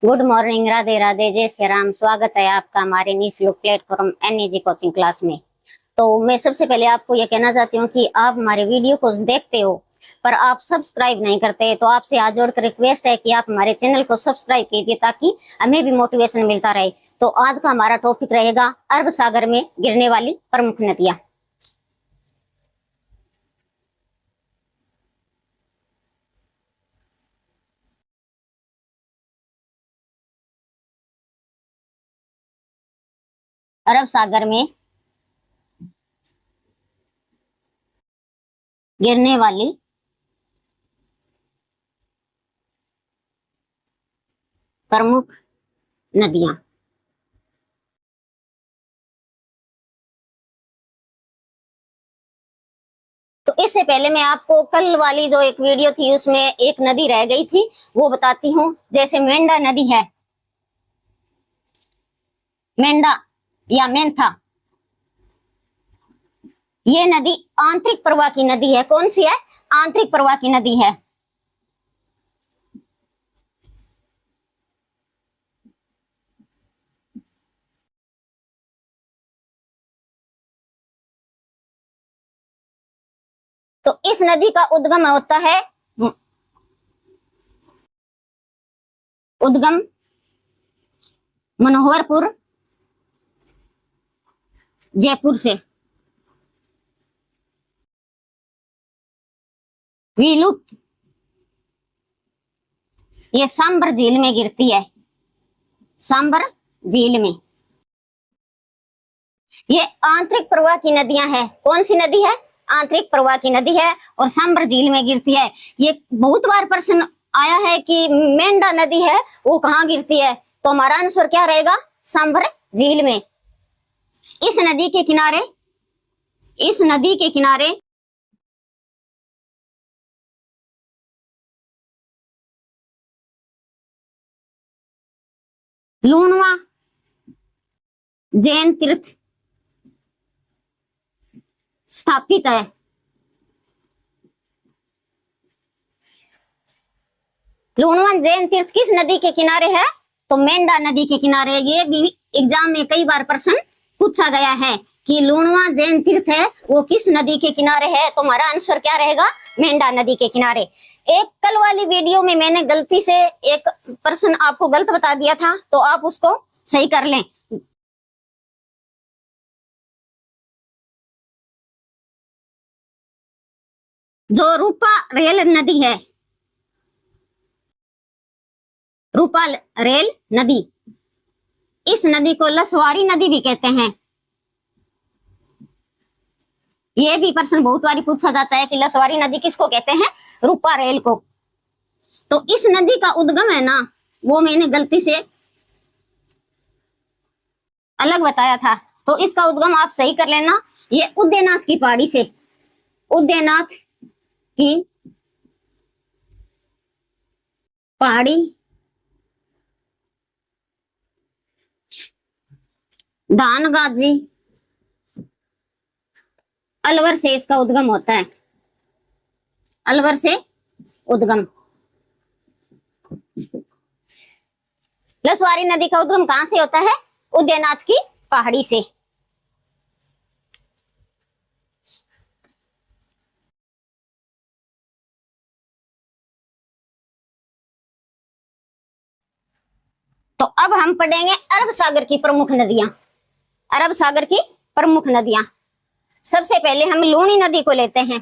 Good morning, Radhe Radhe, जय श्री राम। स्वागत है आपका हमारे निशुल्क प्लेटफॉर्म एनईजी कोचिंग क्लास में। तो मैं सबसे पहले आपको ये कहना चाहती हूँ कि आप हमारे वीडियो को देखते हो पर आप सब्सक्राइब नहीं करते, तो आपसे हाथ जोड़कर रिक्वेस्ट है कि आप हमारे चैनल को सब्सक्राइब कीजिए ताकि हमें भी मोटिवेशन मिलता रहे। तो आज का हमारा टॉपिक रहेगा अरब सागर में गिरने वाली प्रमुख नदियां। अरब सागर में गिरने वाली प्रमुख नदियां। तो इससे पहले मैं आपको कल वाली जो एक वीडियो थी उसमें एक नदी रह गई थी वो बताती हूँ। जैसे मेंढा नदी है, मेंढा या मेंथा, ये नदी आंतरिक प्रवाह की नदी है। कौन सी है? आंतरिक प्रवाह की नदी है। तो इस नदी का उद्गम होता है उद्गम मनोहरपुर जयपुर से। विलुप्त ये सांबर झील में गिरती है, सांबर झील में। ये आंतरिक प्रवाह की नदियां हैं। कौन सी नदी है? आंतरिक प्रवाह की नदी है और सांबर झील में गिरती है। ये बहुत बार प्रश्न आया है कि मेंढा नदी है वो कहाँ गिरती है, तो हमारा आंसर क्या रहेगा? सांबर झील में। इस नदी के किनारे, इस नदी के किनारे लूणवा जैन तीर्थ स्थापित है। लूणवा जैन तीर्थ किस नदी के किनारे है? तो मेंढा नदी के किनारे। ये भी एग्जाम में कई बार प्रश्न पूछा गया है कि लूणवा जैन तीर्थ है वो किस नदी के किनारे है, तो हमारा आंसर क्या रहेगा? मेंढा नदी के किनारे। एक कल वाली वीडियो में मैंने गलती से एक प्रश्न आपको गलत बता दिया था, तो आप उसको सही कर लें। जो रूपा रेल नदी है, रूपा रेल नदी, इस नदी को लसवारी नदी भी कहते हैं। ये भी प्रश्न बहुत बार पूछा जाता है कि लसवारी नदी किसको कहते हैं? रूपा रेल को। तो इस नदी का उद्गम है ना, वो मैंने गलती से अलग बताया था, तो इसका उद्गम आप सही कर लेना। ये उदयनाथ की पहाड़ी से, उदयनाथ की पहाड़ी धानगाजी अलवर से इसका उद्गम होता है। अलवर से उद्गम। लसवारी नदी का उद्गम कहां से होता है? उदयनाथ की पहाड़ी से। तो अब हम पढ़ेंगे अरब सागर की प्रमुख नदियां। अरब सागर की प्रमुख नदियां। सबसे पहले हम लूनी नदी को लेते हैं।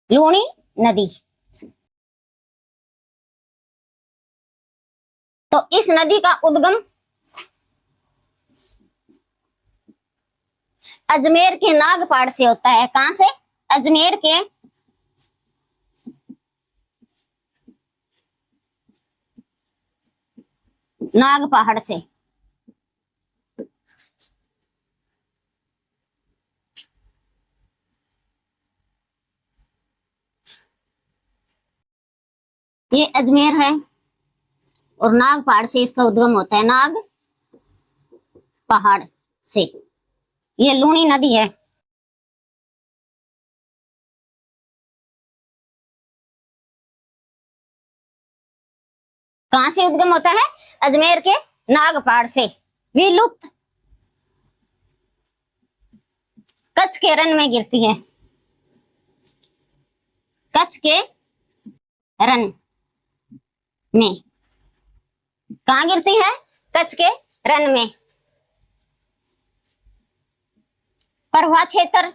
लूनी नदी। तो इस नदी का उद्गम अजमेर के नागपाड़ से होता है। कहां से? अजमेर के नाग पहाड़ से। ये अजमेर है और नाग पहाड़ से इसका उद्गम होता है, नाग पहाड़ से। ये लूनी नदी है। से उद्गम होता है? अजमेर के नागपाड़ से। विलुप्त कच्छ के रन में गिरती है। कच्छ के रन में। कहां गिरती है? कच्छ के रन में। प्रवाह क्षेत्र,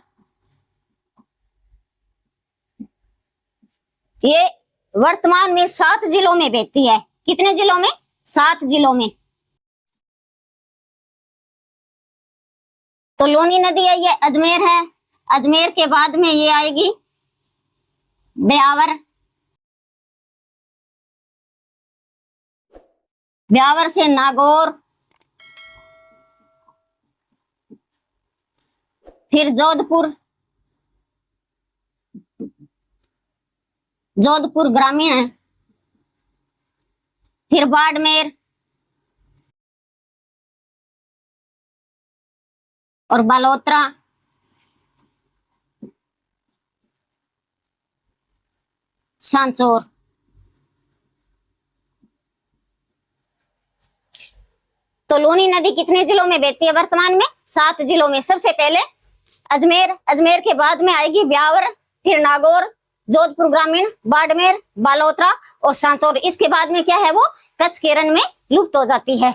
ये वर्तमान में 7 जिलों में बहती है। कितने जिलों में? 7 जिलों में। तो लूनी नदी है, ये अजमेर है। अजमेर के बाद में ये आएगी ब्यावर। ब्यावर से नागौर, फिर जोधपुर। जोधपुर ग्रामीण है। फिर बाड़मेर और बालोतरा। सांचौर। तो लूनी नदी कितने जिलों में बहती है वर्तमान में? 7 जिलों में। सबसे पहले अजमेर, अजमेर के बाद में आएगी ब्यावर, फिर नागौर, जोधपुर ग्रामीण, बाड़मेर, बालोतरा और सांचौर। इसके बाद में क्या है वो कच्छ के रन में लुप्त हो जाती है।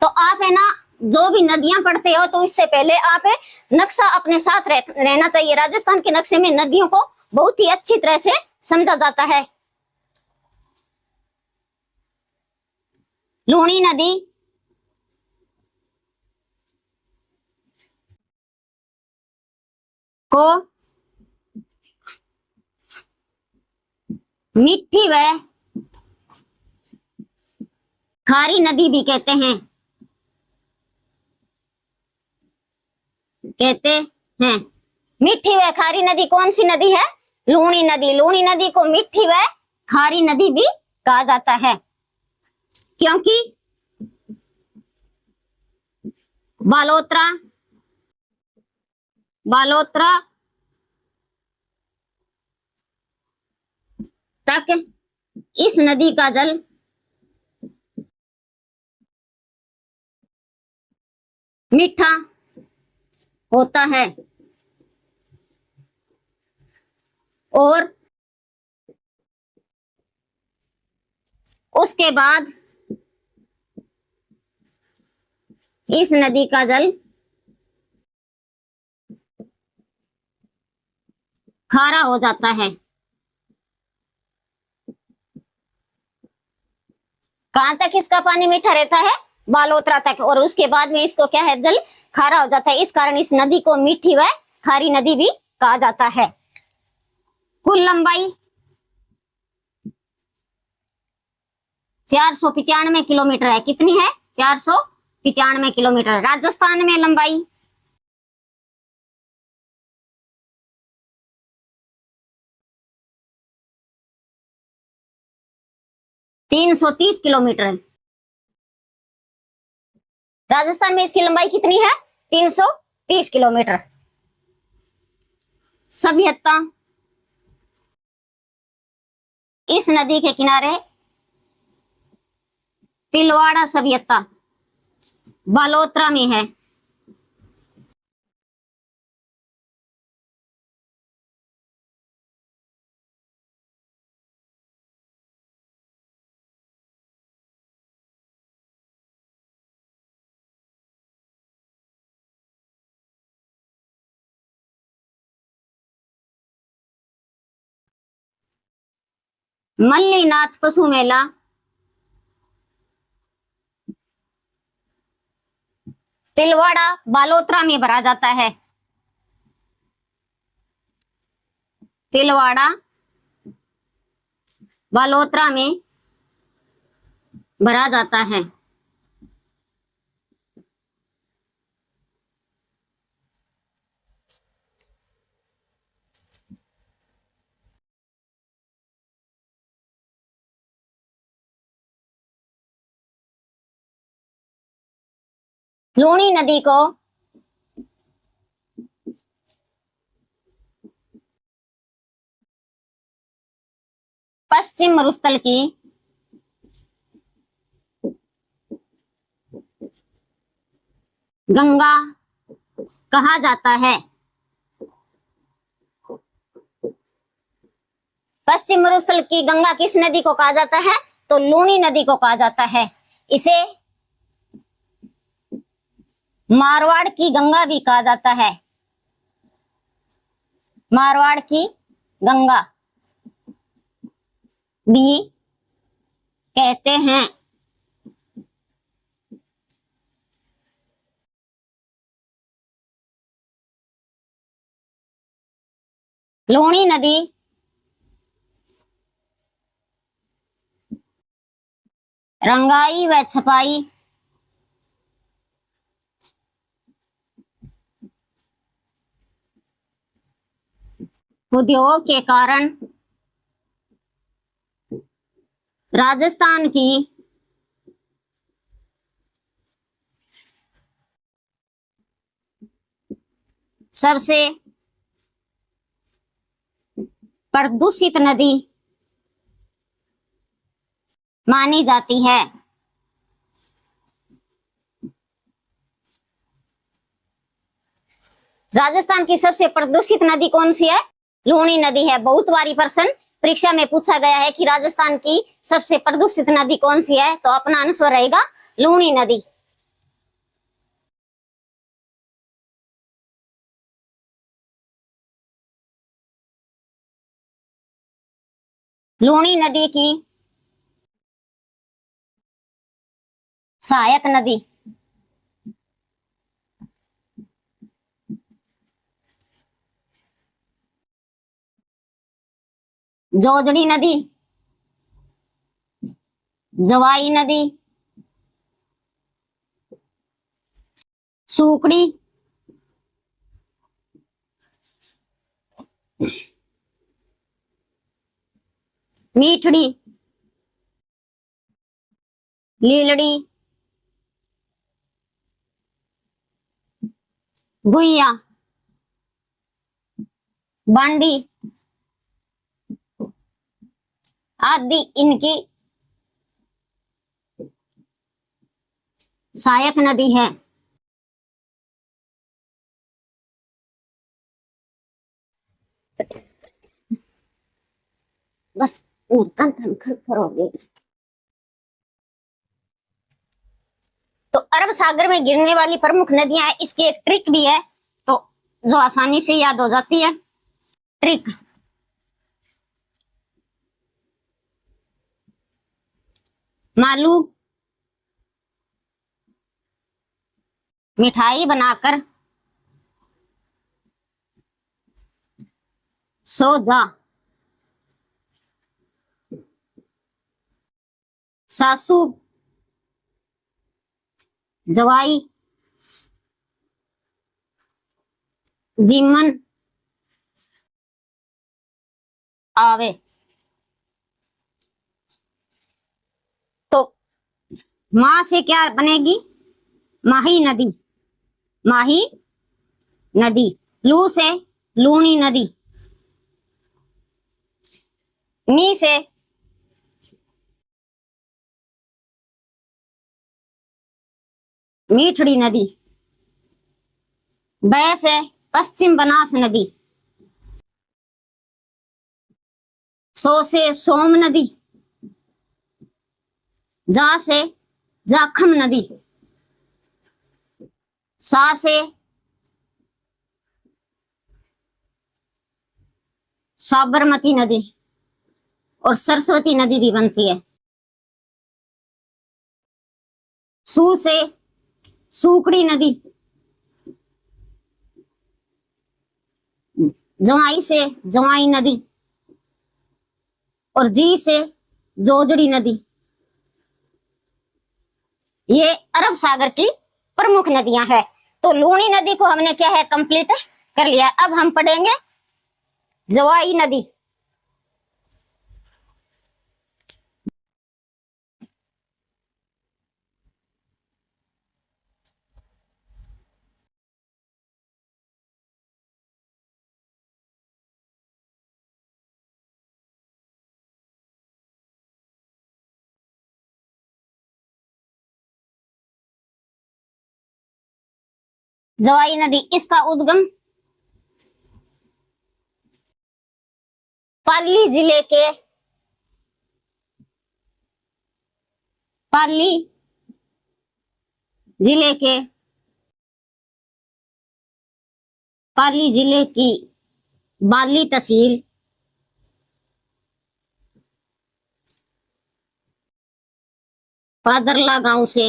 तो आप है ना जो भी नदियां पढ़ते हो तो इससे पहले आप नक्शा अपने साथ रहना चाहिए। राजस्थान के नक्शे में नदियों को बहुत ही अच्छी तरह से समझा जाता है। लूनी नदी को मीठी व खारी नदी भी कहते हैं। मीठी व खारी नदी कौन सी नदी है? लूनी नदी। लूनी नदी को मीठी व खारी नदी भी कहा जाता है, क्योंकि बालोतरा तक इस नदी का जल मीठा होता है और उसके बाद इस नदी का जल खारा हो जाता है। कहां तक इसका पानी मीठा रहता है? बालोतरा तक। और उसके बाद में इसको क्या है, जल खारा हो जाता है। इस कारण इस नदी को मीठी व खारी नदी भी कहा जाता है। कुल लंबाई 495 किलोमीटर है। कितनी है? 495 किलोमीटर। राजस्थान में लंबाई 330 किलोमीटर है। राजस्थान में इसकी लंबाई कितनी है? 330 किलोमीटर। सभ्यता इस नदी के किनारे तिलवाड़ा सभ्यता बालोतरा में है। मल्लीनाथ पशु मेला तिलवाड़ा बालोतरा में भरा जाता है। तिलवाड़ा बालोतरा में भरा जाता है। लूनी नदी को पश्चिम मरुस्थल की गंगा कहा जाता है? पश्चिम मरुस्थल की गंगा किस नदी को कहा जाता है? तो लूनी नदी को कहा जाता है। इसे मारवाड़ की गंगा भी कहा जाता है। मारवाड़ की गंगा भी कहते हैं। लूनी नदी रंगाई व छपाई उद्योग के कारण राजस्थान की सबसे प्रदूषित नदी मानी जाती है। राजस्थान की सबसे प्रदूषित नदी कौन सी है? लूनी नदी है। बहुत बारी प्रश्न परीक्षा में पूछा गया है कि राजस्थान की सबसे प्रदूषित नदी कौन सी है, तो अपना आंसर रहेगा लूनी नदी। लूनी नदी की सहायक नदी जोजड़ी नदी, जवाई नदी, सूकड़ी, मीठड़ी, लीलड़ी, गुइया, बांडी आदि इनकी सहायक नदी है। बस करोगे। तो अरब सागर में गिरने वाली प्रमुख नदियां हैं, इसकी एक ट्रिक भी है तो जो आसानी से याद हो जाती है। ट्रिक, मालू मिठाई बनाकर सो जा, सासू जवाई जीमन आवे। तो मां से क्या बनेगी? माही नदी, माही नदी। लू से लूनी नदी, नी से मीठड़ी नदी, बै से पश्चिम बनास नदी, सो से सोम नदी, जा से जाखम नदी, सा से साबरमती नदी और सरस्वती नदी भी बनती है। सू से सूकड़ी नदी, जवाई से जवाई नदी और जी से जोजड़ी नदी। ये अरब सागर की प्रमुख नदियां हैं। तो लूनी नदी को हमने क्या है कंप्लीट कर लिया। अब हम पढ़ेंगे जवाई नदी। जवाई नदी, इसका उद्गम पाली जिले के पाली जिले के पाली जिले की बाली तहसील पादरला गांव से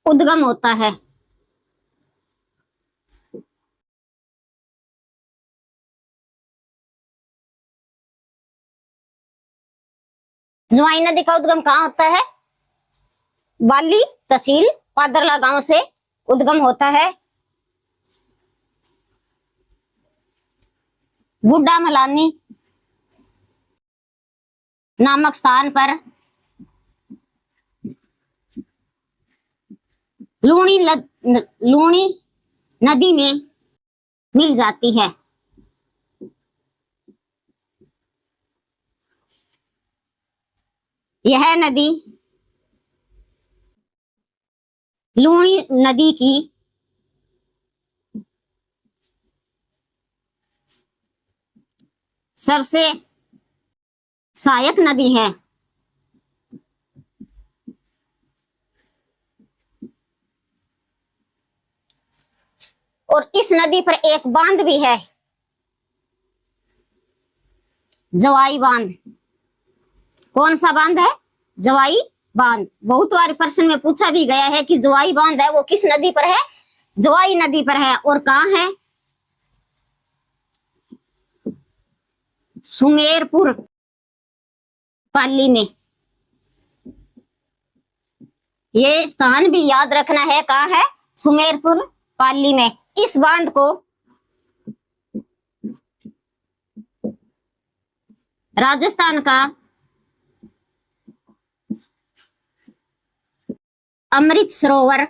उद्गम होता है। जवाई नदी का उद्गम कहाँ होता है? बाली तहसील पादरला गांव से उद्गम होता है। बुड्ढा मलानी नामक स्थान पर लूणी नदी में मिल जाती है। यह नदी लूणी नदी की सबसे सहायक नदी है। और इस नदी पर एक बांध भी है, जवाई बांध। कौन सा बांध है? जवाई बांध। बहुत बार प्रश्न में पूछा भी गया है कि जवाई बांध है वो किस नदी पर है? जवाई नदी पर है। और कहाँ है? सुमेरपुर पाली में। ये स्थान भी याद रखना है, कहाँ है? सुमेरपुर पाली में। इस बांध को राजस्थान का अमृत सरोवर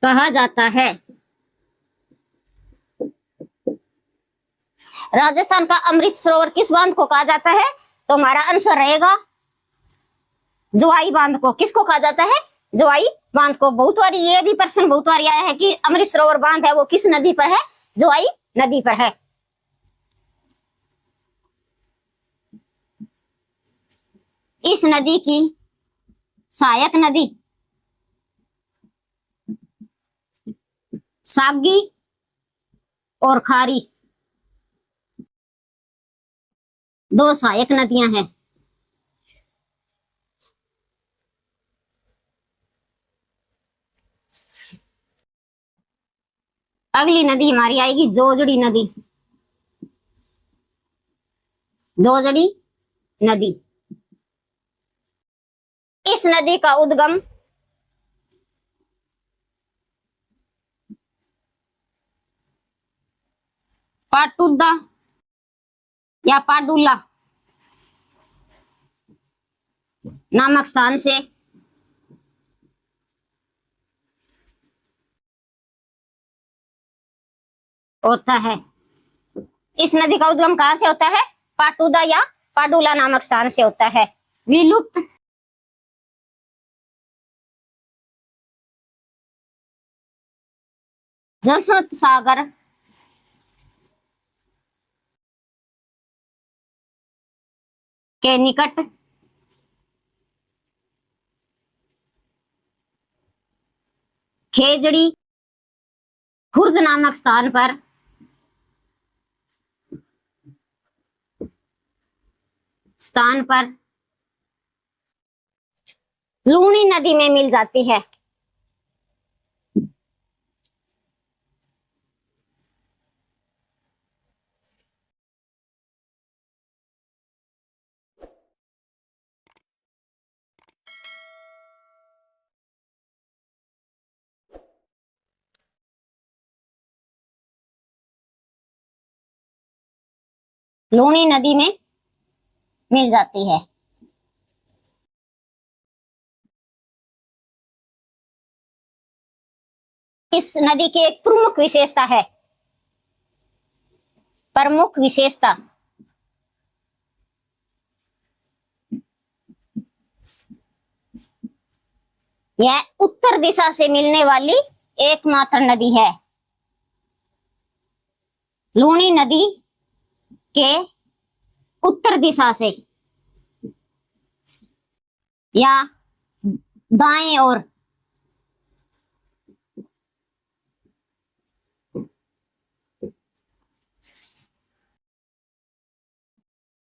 कहा जाता है। राजस्थान का अमृत सरोवर किस बांध को कहा जाता है? तो हमारा आंसर रहेगा जवाई बांध को। किसको कहा जाता है? जवाई बांध को। बहुत बार ये भी प्रश्न बहुत बार आया है कि अमृत सरोवर बांध है वो किस नदी पर है? जवाई नदी पर है। इस नदी की सहायक नदी सागी और खारी दो सहायक नदियां हैं। अगली नदी हमारी आएगी जोजड़ी नदी। जोजड़ी नदी, इस नदी का उद्गम पाटुदा या पाडुला नामक स्थान से होता है। इस नदी का उद्गम कहां से होता है? पाटुदा या पाडुला नामक स्थान से होता है। विलुप्त जसवंत सागर के निकट खेजड़ी खुर्द नामक स्थान पर लूणी नदी में मिल जाती है। लूणी नदी में मिल जाती है। इस नदी की एक प्रमुख विशेषता है, प्रमुख विशेषता यह उत्तर दिशा से मिलने वाली एकमात्र नदी है। लूनी नदी के उत्तर दिशा से या दाएं ओर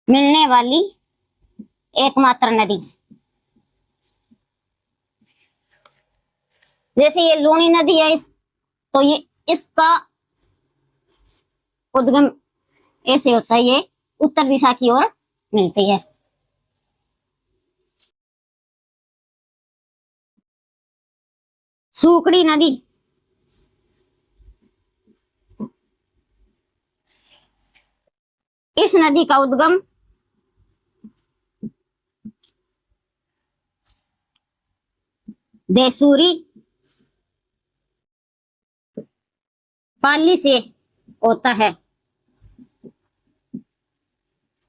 मिलने वाली एकमात्र नदी। जैसे ये लूनी नदी है तो ये इसका उद्गम ऐसे होता है, ये उत्तर दिशा की ओर मिलती है। सूकड़ी नदी इस नदी का उद्गम देसूरी पाली से होता है।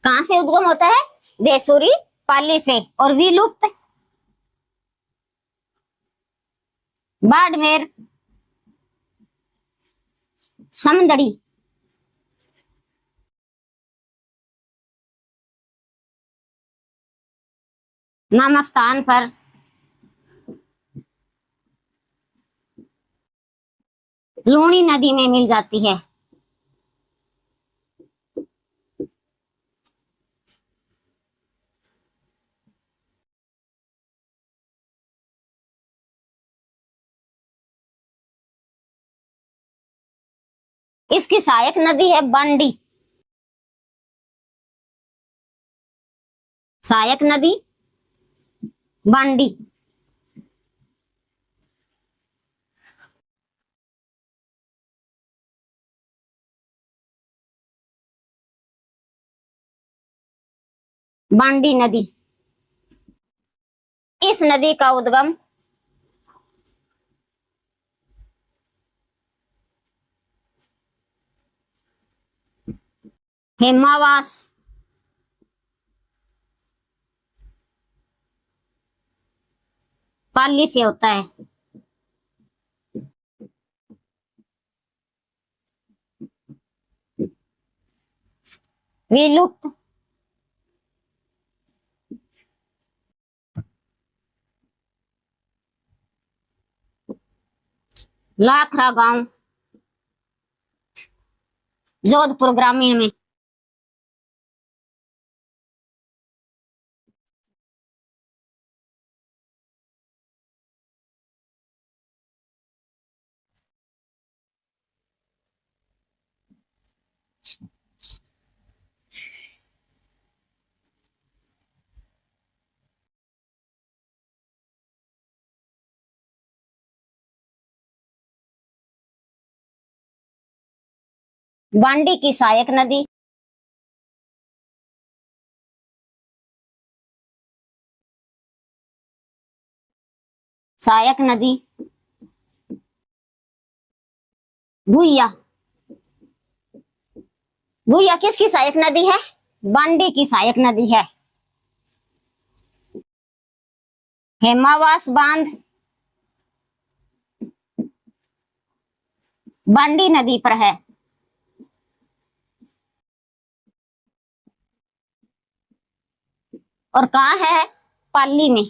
कहां से उद्गम होता है? देसूरी पाली से। और विलुप्त बाड़मेर समदड़ी नामक स्थान पर लूनी नदी में मिल जाती है। इसकी सहायक नदी है बांडी। सहायक नदी बांडी। बांडी नदी, इस नदी का उद्गम हेमावास पाली से होता है। विलुप्त लाखरा गांव जोधपुर ग्रामीण में बांडी की सहायक नदी सहायक नदी भुइया। भुइया किसकी सहायक नदी है? बांडी की सहायक नदी है। हेमावास बांध बांडी नदी पर है। और कहाँ है? पाली में।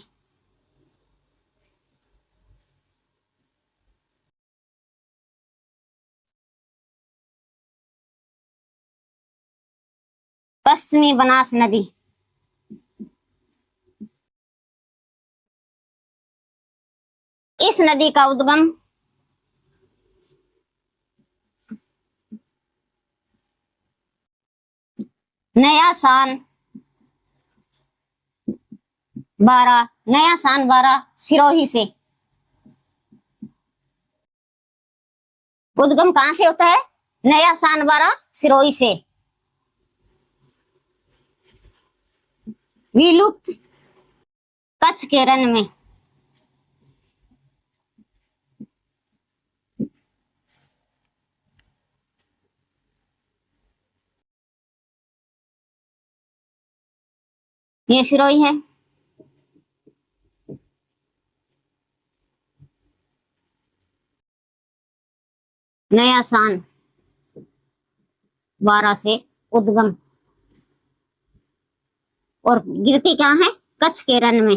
पश्चिमी बनास नदी इस नदी का उद्गम नया सान 12 सिरोही से। उद्गम कहां से होता है? नया सान 12 सिरोही से। विलुप्त कच्छ के रण में ये सिरोही है। नया सान 12 से उद्गम, और गिरती कहाँ है? कच्छ के रण में।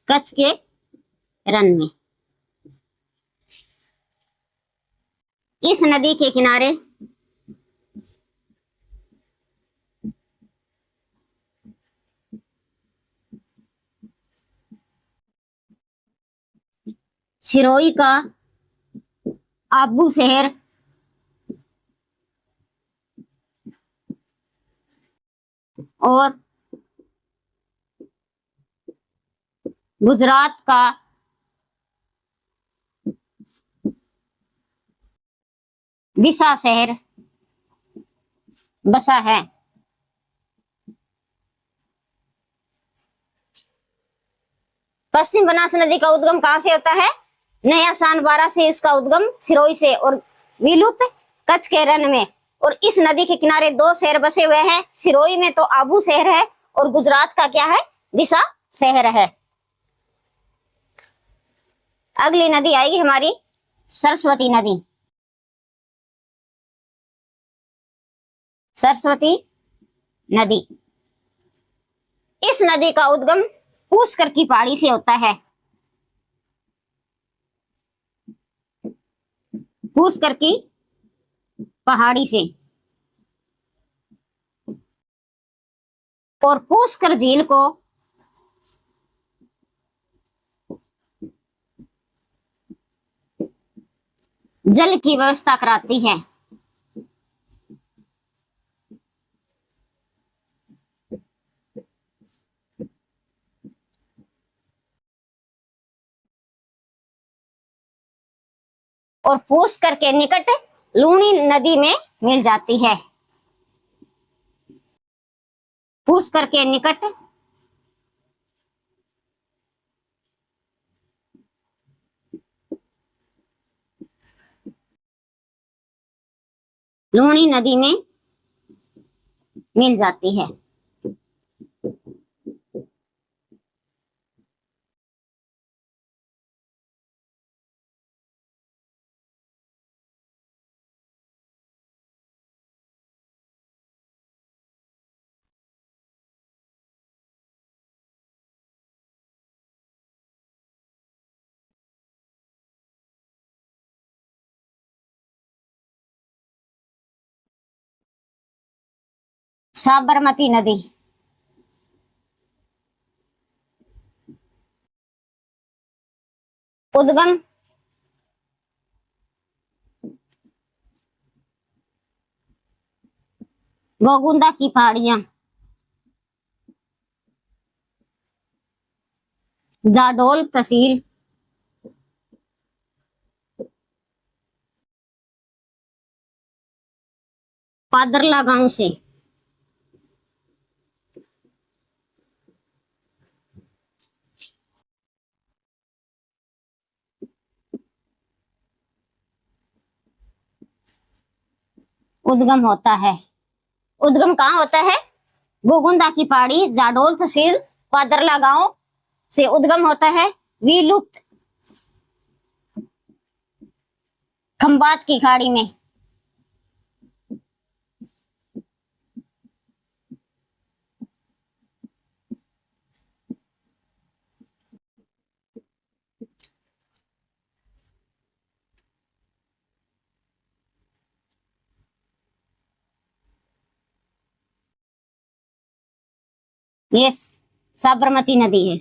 कच्छ के रण में। इस नदी के किनारे सिरोही का आबू शहर और गुजरात का दिशा शहर बसा है। पश्चिम बनास नदी का उद्गम कहां से होता है? नया सान 12 से इसका उद्गम सिरोही से, और विलुप्त कच्छ के रण में। और इस नदी के किनारे 2 शहर बसे हुए हैं। सिरोही में तो आबू शहर है, और गुजरात का क्या है? दिशा शहर है। अगली नदी आएगी हमारी सरस्वती नदी। सरस्वती नदी, इस नदी का उद्गम पुष्कर की पहाड़ी से होता है। पुष्कर की पहाड़ी से, और पुष्कर झील को जल की व्यवस्था कराती है। और पुष्कर के निकट लूनी नदी में मिल जाती है। पुष्कर के निकट लूनी नदी में मिल जाती है। साबरमती नदी, उद्गम गोगुंदा की पहाड़ियां, जाडोल तहसील पादरला गांव से उद्गम होता है। उद्गम कहाँ होता है? गोगुंदा की पहाड़ी, जाडोल तहसील पादरला गांव से उद्गम होता है। विलुप्त खंबात की खाड़ी में। ये साबरमती नदी है।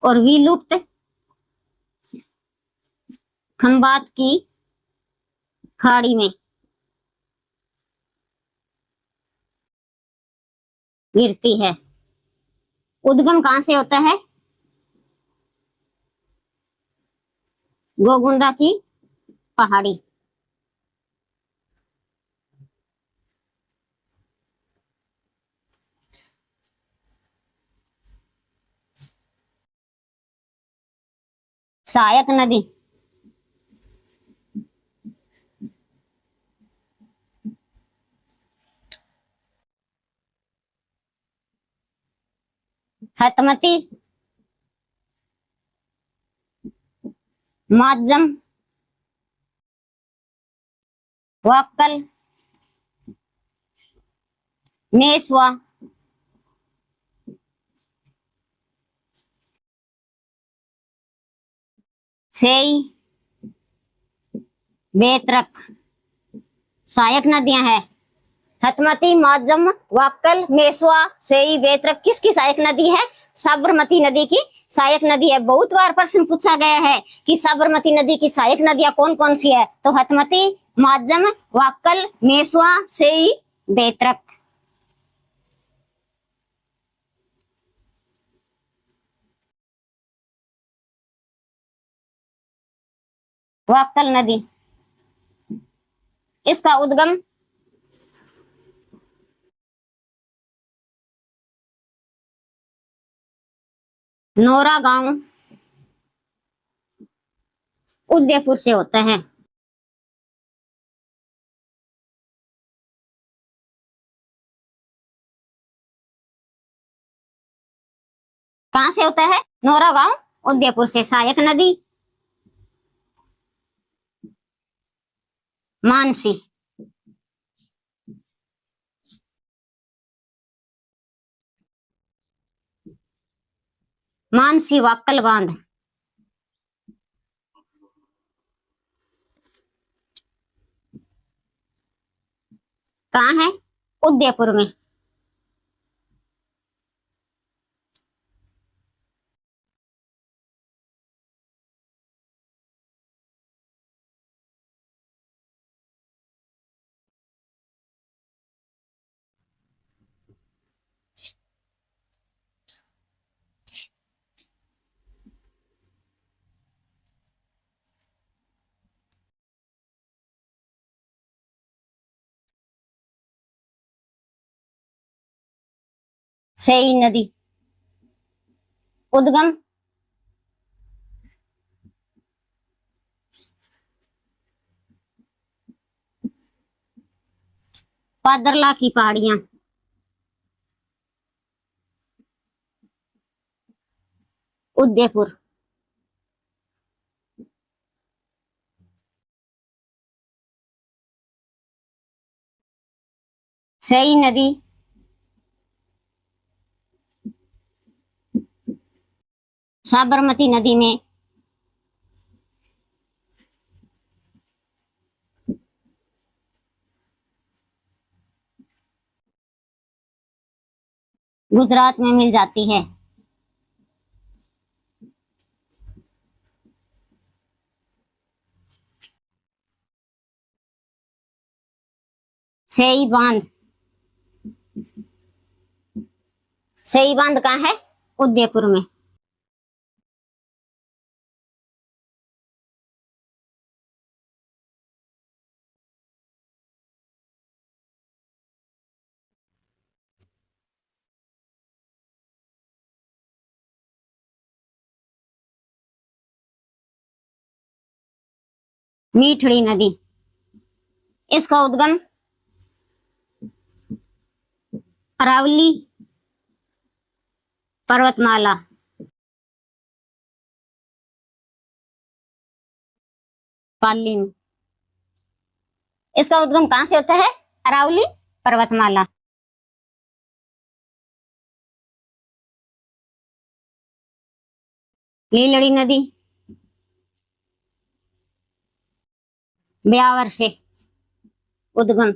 और विलुप्त खंबात की खाड़ी में गिरती है। उद्गम कहां से होता है? गोगुंदा की पहाड़ी। सहायक नदी, हतमती, माजम, वक्कल, मेसवा, सेई, बेतरक। सहायक नदियां हैं हतमती, माजम, वाक्कल, मेसवा, सेई, बेतरक। किसकी सहायक नदी है? साबरमती नदी की सहायक नदी है। बहुत बार प्रश्न पूछा गया है कि साबरमती नदी की सहायक नदियां कौन कौन सी है, तो हतमती, माजम, वाक्कल, मेसवा, सेई, बेतरक। वाक्कल नदी, इसका उद्गम नोरा गांव उदयपुर से होता है। कहां से होता है? नोरा गांव उदयपुर से। सहायक नदी मानसी, मानसी वाक्कल बांध कहाँ है? उदयपुर में। सेई नदी उद्गम पादरला की पहाड़ियां, उदयपुर। सेई नदी साबरमती नदी में। गुजरात में मिल जाती है। सेई बांध, सेई बांध कहाँ है? उदयपुर में। मीठड़ी नदी, इसका उद्गम अरावली पर्वतमाला, पाली में। इसका उद्गम कहां से होता है? अरावली पर्वतमाला। लीलड़ी नदी ब्यावर से उद्गम।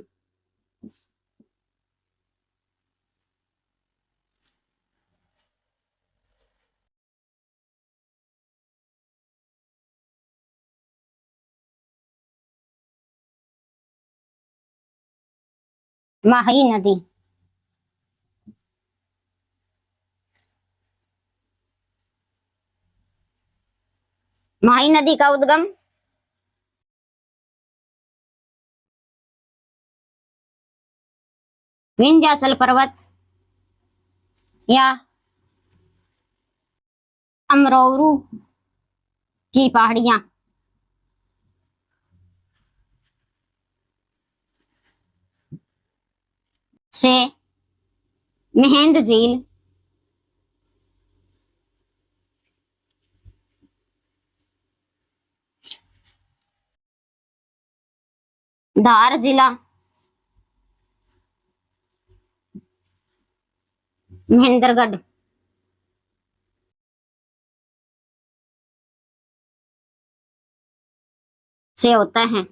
माही नदी, माही नदी का उद्गम विंध्याचल पर्वत या अमरौरू की पहाड़ियां से महेंद्र झील धार जिला, महेंद्रगढ़ से होता है।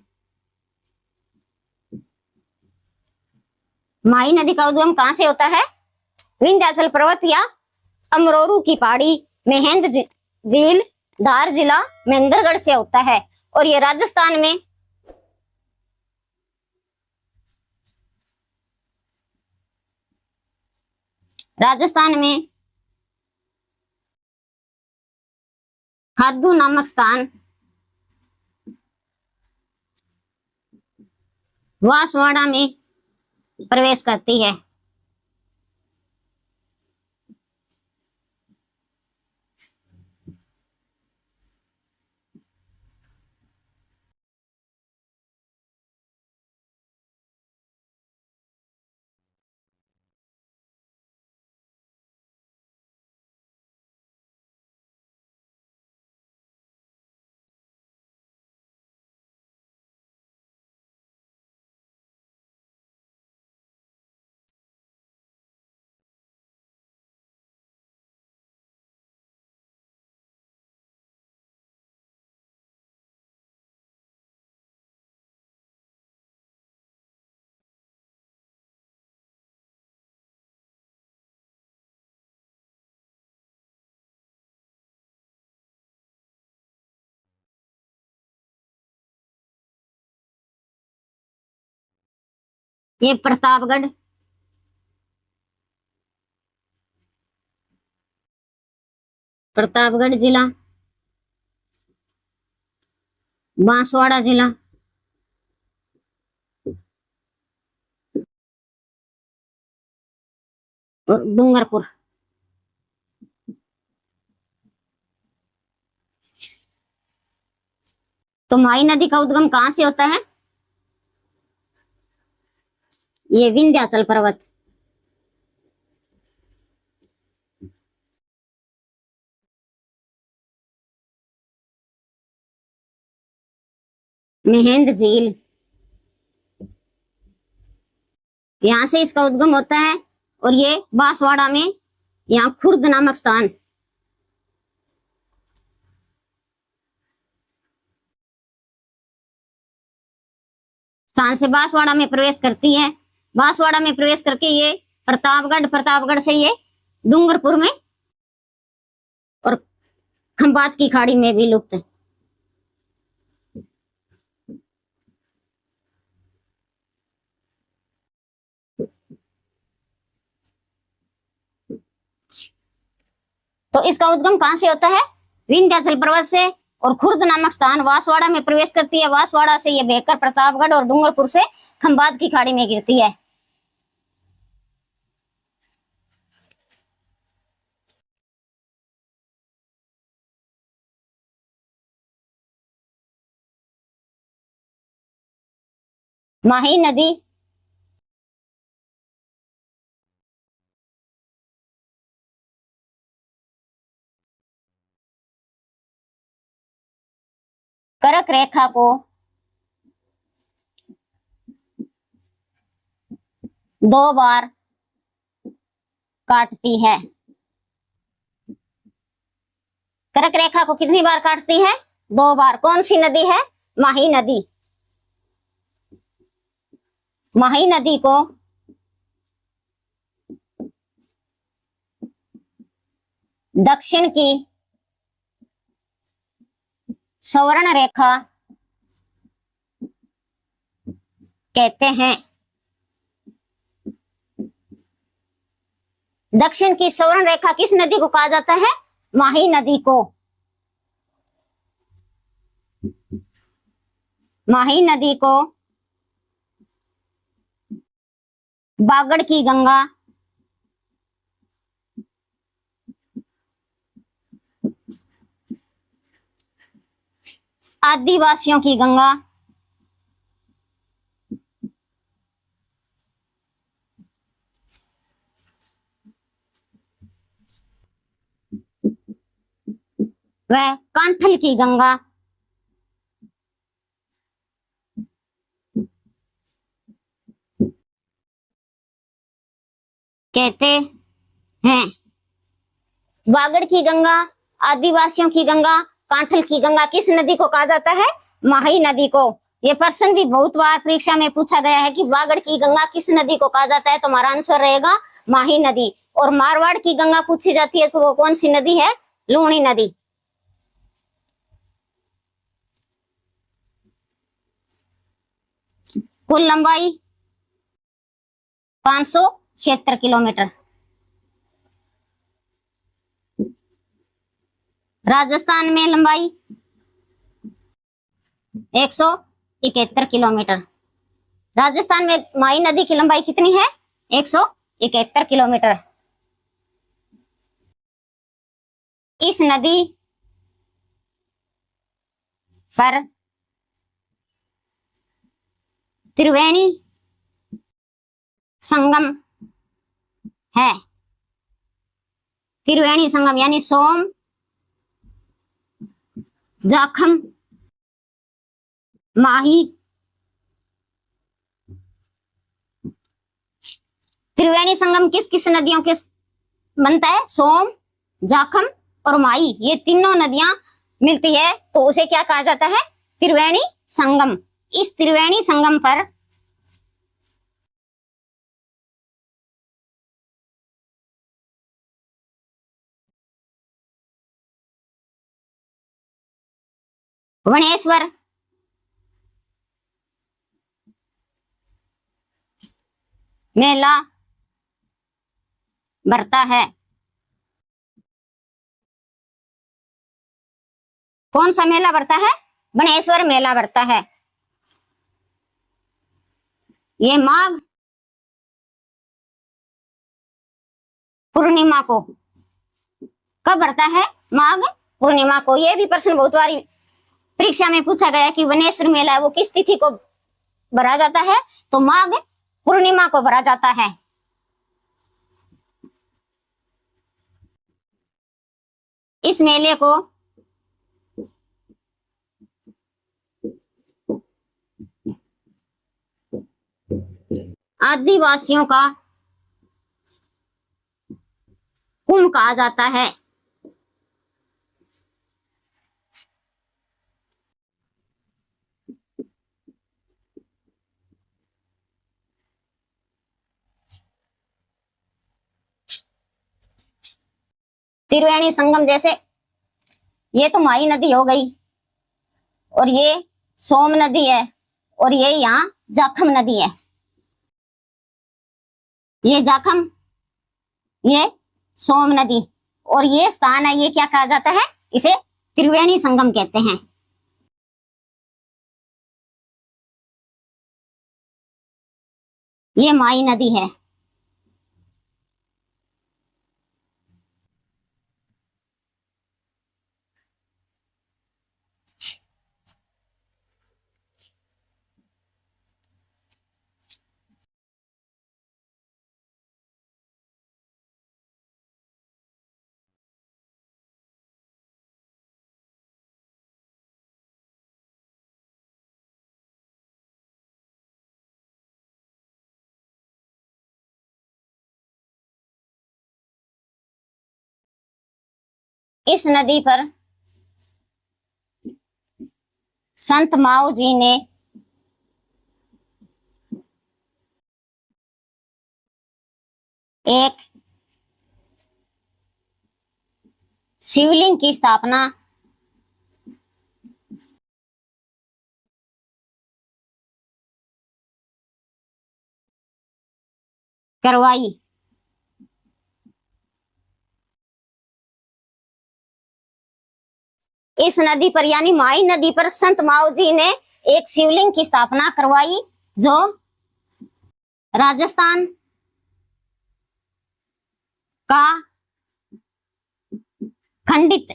माही नदी का उद्गम कहां से होता है? विंध्याचल पर्वत या अमरोरू की पहाड़ी, महेंद झील, धार जिला, महेंद्रगढ़ से होता है। और ये राजस्थान में खादू नामक स्थान, बांसवाड़ा में प्रवेश करती है। ये प्रतापगढ़, प्रतापगढ़ जिला, बांसवाड़ा जिला, और डूंगरपुर। तो माही नदी का उद्गम कहां से होता है? ये विंध्याचल पर्वत, महेंद झील, यहां से इसका उद्गम होता है। और ये बांसवाड़ा में, यहाँ खुर्द नामक स्थान, से बांसवाड़ा में प्रवेश करती है। बांसवाड़ा में प्रवेश करके ये प्रतापगढ़, प्रतापगढ़ से ये डूंगरपुर में और खंबात की खाड़ी में भी लुप्त है। तो इसका उद्गम कहां से होता है? विंध्याचल पर्वत से। और खुर्द नामक स्थान बांसवाड़ा में प्रवेश करती है। बांसवाड़ा से ये बहकर प्रतापगढ़ और डूंगरपुर से खंबात की खाड़ी में गिरती है। माही नदी कर्क रेखा को दो बार काटती है। कर्क रेखा को कितनी बार काटती है? दो बार। कौन सी नदी है? माही नदी। माही नदी को दक्षिण की स्वर्ण रेखा कहते हैं। दक्षिण की स्वर्ण रेखा किस नदी को कहा जाता है? माही नदी को। माही नदी को बागड़ की गंगा, आदिवासियों की गंगा, वह कांठल की गंगा, कहते हैं। वागड़ की गंगा, आदिवासियों की गंगा, कांठल की गंगा किस नदी को कहा जाता है? माही नदी को। ये प्रश्न भी बहुत बार परीक्षा में पूछा गया है कि वागड़ की गंगा किस नदी को कहा जाता है, तो हमारा आंसर रहेगा माही नदी। और मारवाड़ की गंगा पूछी जाती है तो वो कौन सी नदी है? लूणी नदी। कुल लंबाई 576 किलोमीटर। राजस्थान में लंबाई 171 किलोमीटर। राजस्थान में माही नदी की लंबाई कितनी है? 171 किलोमीटर। इस नदी पर त्रिवेणी संगम है। त्रिवेणी संगम यानी सोम, जाखम, माही। त्रिवेणी संगम किस किस नदियों के बनता है? सोम, जाखम और माही, ये तीनों नदियां मिलती है तो उसे क्या कहा जाता है? त्रिवेणी संगम। इस त्रिवेणी संगम पर वनेश्वर मेला भरता है। कौन सा मेला भरता है? वनेश्वर मेला भरता है। ये माघ पूर्णिमा को। कब भरता है? माघ पूर्णिमा को। यह भी प्रश्न बहुत बार परीक्षा में पूछा गया कि वनेश्वर मेला है वो किस तिथि को भरा जाता है, तो माघ पूर्णिमा को भरा जाता है। इस मेले को आदिवासियों का कुंभ कहा जाता है। त्रिवेणी संगम जैसे ये तो माही नदी हो गई और ये सोम नदी है और ये यहाँ जाखम नदी है। ये जाखम, ये सोम नदी और ये स्थान है, ये क्या कहा जाता है? इसे त्रिवेणी संगम कहते हैं। ये माही नदी है। इस नदी पर संत माऊ जी ने एक शिवलिंग की स्थापना करवाई। इस नदी पर यानी माही नदी पर संत माऊ जी ने एक शिवलिंग की स्थापना करवाई जो राजस्थान का खंडित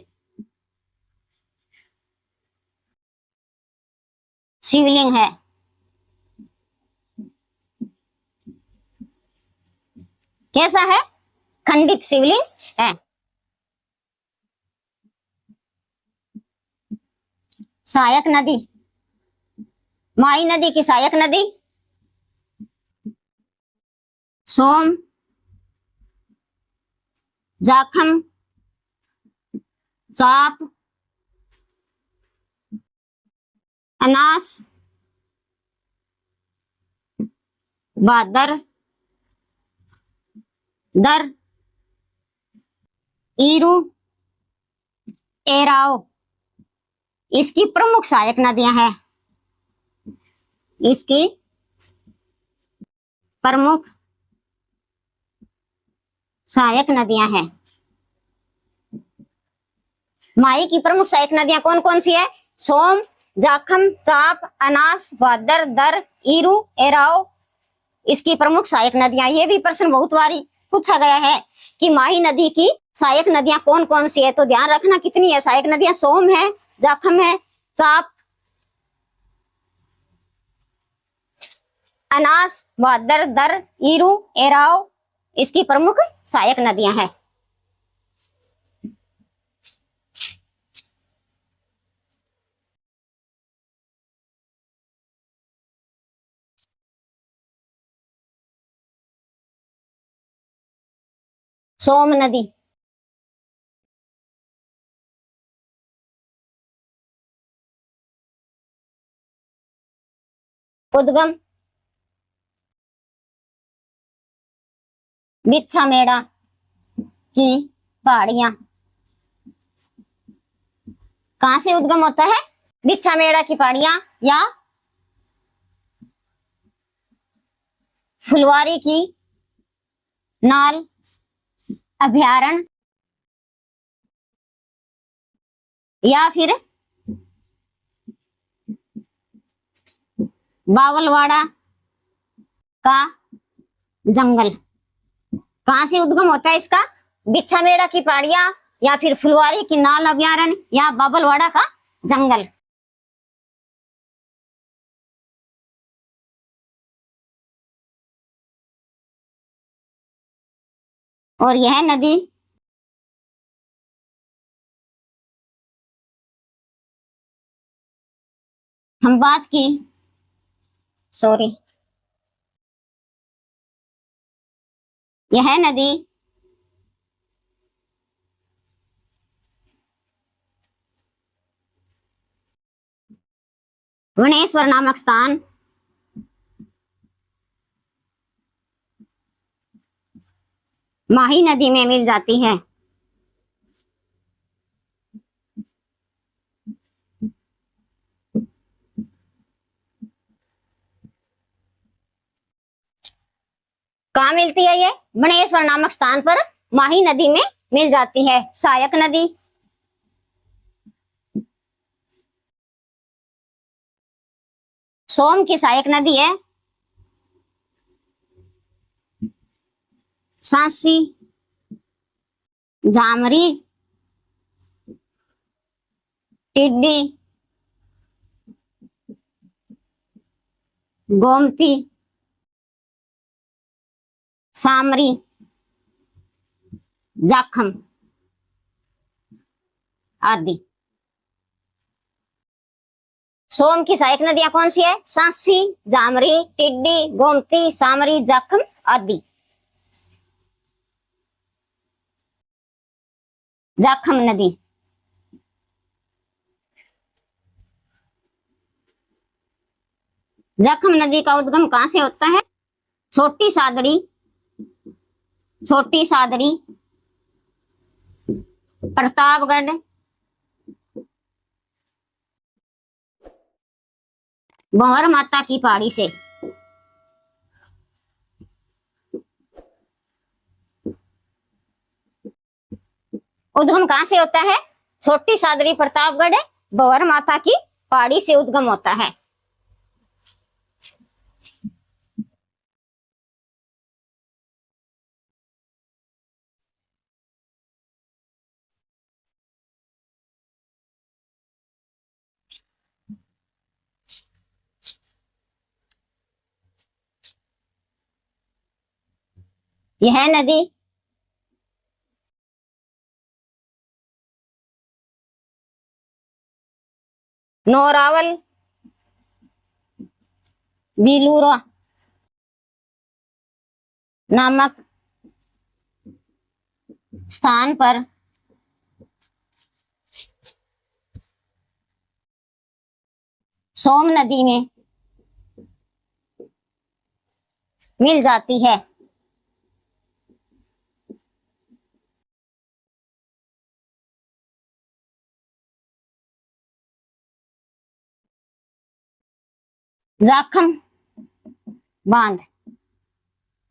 शिवलिंग है। कैसा है? खंडित शिवलिंग है। सहायक नदी, माही नदी की सहायक नदी सोम, जाखम, चाप, अनास, भादर, दर, ईरू, एराओ इसकी प्रमुख सहायक नदियां हैं। इसकी प्रमुख सहायक नदियां हैं। माही की प्रमुख सहायक नदियां कौन कौन सी है? सोम, जाखम, चाप, अनास, भादर, दर, ईरू, एराओ इसकी प्रमुख सहायक नदियां। ये भी प्रश्न बहुत बार पूछा गया है कि माही नदी की सहायक नदियां कौन कौन सी है, तो ध्यान रखना कितनी है सहायक नदियां। सोम है, जाखम है, चाप, अनास, भादर, दर, ईरू, एराओ इसकी प्रमुख सहायक नदियां हैं। सोम नदी, उद्गम बिच्छामेड़ा की पहाड़ियां। कहां से उद्गम होता है? बिच्छामेड़ा की पहाड़ियां या फुलवारी की नाल अभयारण्य या फिर बावलवाड़ा का जंगल। कहां से उद्गम होता है इसका? बिच्छामेड़ा की पहाड़ियां या फिर फुलवारी की नाल अभयारण्य या बावलवाड़ा का जंगल। और यह नदी हम बात की, सॉरी, यह नदी वनेश्वर नामक स्थान माही नदी में मिल जाती है। कहाँ मिलती है? ये वनेश्वर नामक स्थान पर माही नदी में मिल जाती है। सहायक नदी सोम की सहायक नदी है सांसी, झामरी, टिड्डी, गोमती, सामरी, जाखम आदि। सोम की सहायक नदियां कौन सी है? सांसी, झामरी, टिड्डी, गोमती, सामरी, जाखम आदि। जाखम नदी जाखम नदी का उद्गम कहां से होता है? छोटी सादड़ी, छोटी सादड़ी, प्रतापगढ़, भंवर माता की पहाड़ी से। उद्गम कहां से होता है? छोटी सादड़ी, प्रतापगढ़, भंवर माता की पहाड़ी से उद्गम होता है। यह नदी नौरावल, बिलूरा नामक स्थान पर सोम नदी में मिल जाती है। जाखम बांध।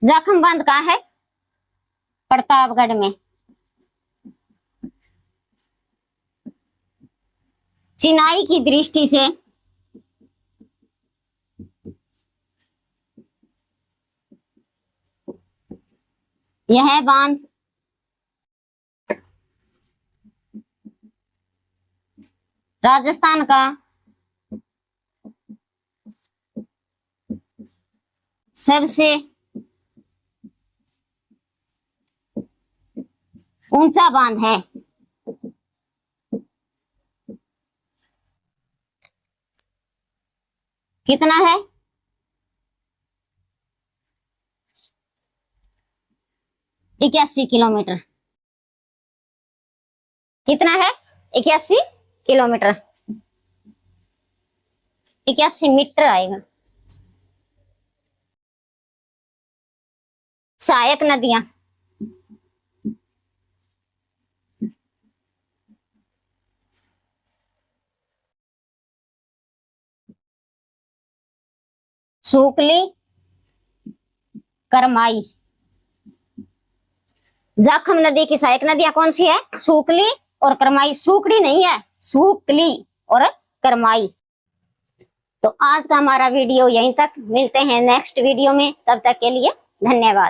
जाखम बांध कहाँ है? प्रतापगढ़ में। चिनाई की दृष्टि से यह बांध राजस्थान का सबसे ऊंचा बांध है। कितना है? 81 किलोमीटर। कितना है? 81 किलोमीटर। 81 मीटर आएगा। सहायक नदियां। सूकली, करमाई। जाखम नदी की सहायक नदियां कौन सी है? सूकली और करमाई। सूकड़ी नहीं है, सूकली और करमाई। तो आज का हमारा वीडियो यहीं तक। मिलते हैं नेक्स्ट वीडियो में, तब तक के लिए धन्यवाद।